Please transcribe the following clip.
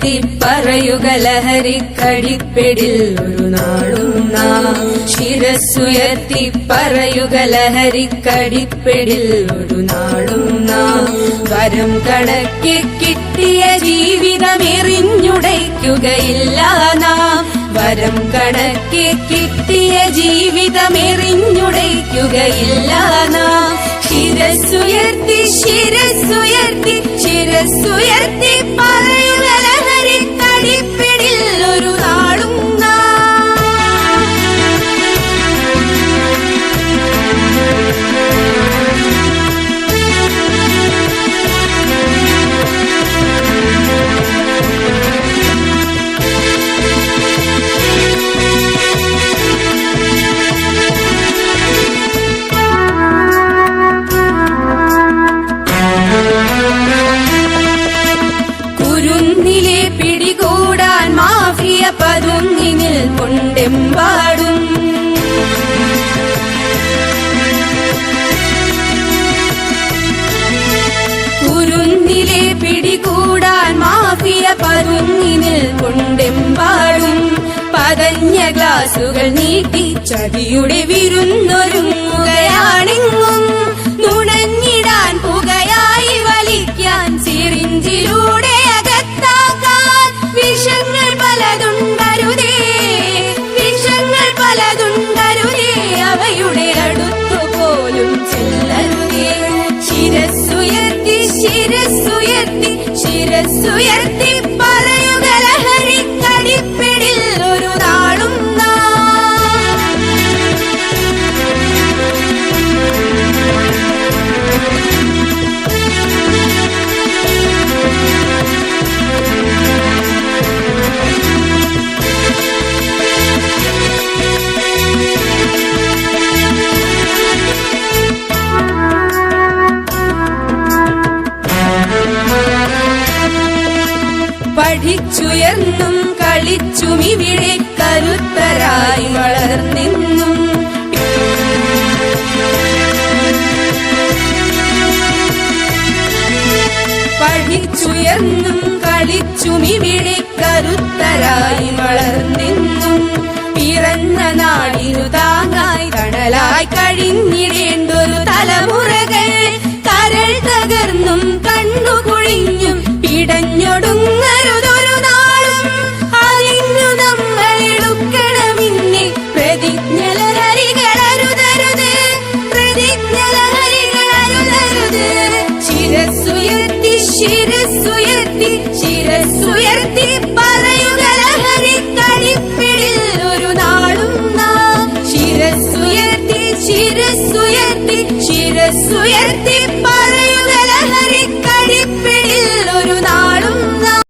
ശിരസ്സുയർത്തി പറയുക ലഹരിക്കടിപ്പിടിൽ ഒരു നാളും നാം. ശിരസ്സുയർത്തി പറയുക ലഹരിക്കടിപ്പിടിൽ ഒരു നാളും നാം. വരം കണക്കി കിട്ടിയ ജീവിതം എറിഞ്ഞുടയ്ക്കുകയില്ല നാം. വരം കണക്കി കിട്ടിയ ജീവിതം എറിഞ്ഞുടയ്ക്കുകയില്ല നാം. ശിരസ്സുയർത്തി ശിരസ്സുയർത്തി ശിരസ്സുയർത്തി പറയുക ലഹരിക്കടിപ്പിടിൽ ഒരു നാളും പതുങ്ങിനിൽ കൊണ്ടെമ്പാടും. കുരുന്നിലെ പിടികൂടാൻ മാഫിയ പതുങ്ങിനിൽ കൊണ്ടെമ്പാടും. പതഞ്ഞ ഗ്ലാസുകൾ നീട്ടി ചതിയുടെ വിരുന്നൊരുങ്ങുകയാണെങ്ങും. നുണഞ്ഞിടാൻ പുകയായി വലിക്കാൻ സിറിഞ്ചിലൂടെ അകത്താക്കാൻ വിഷങ്ങൾ പലതുണ്ടരുതേ. വിഷങ്ങൾ പലതുണ്ടരുതേ. അവയുടെ അടുത്തുപോലും ചെല്ലരുതേ. ശിരസ്സുയർത്തി ശിരസ്സുയർത്തി ശിരസ്സുയർത്തി പറയുക ലഹരിക്കടിപ്പിടിൽ ഒരു നാളും പഠിച്ചുയർന്നും കളിച്ചും ഇവിടെ കരുത്തരായി വളർന്നെന്നും. പഠിച്ചുയർന്നും കളിച്ചും ഇവിടെ കരുത്തരായി വളർന്നെന്നും. പിറന്ന നാടിനു താങ്ങായി തണലായി കഴിഞ്ഞിടേണ്ടൊരു തലമുറകൾ കരൾ തകർന്നും കണ്ണുകുഴിഞ്ഞും പിടഞ്ഞൊടുങ്ങരുതൊരു നാളും. അതിന്നു നമ്മൾ എടുക്കണമിന്നെ പ്രതിജ്ഞലഹരികളരുതരുത്. പ്രതിജ്ഞലഹരികളരുതരുത്. ശിരസ്സുയർത്തി ശിരസ്സുയർത്തി ശിരസ്സുയർത്തി പറയുക ലഹരിക്കടിപ്പിടിൽ ഒരു നാളും നാം. ശിരസ്സുയർത്തി ശിരസ്സുയർത്തി ശിരസ്സുയർത്തി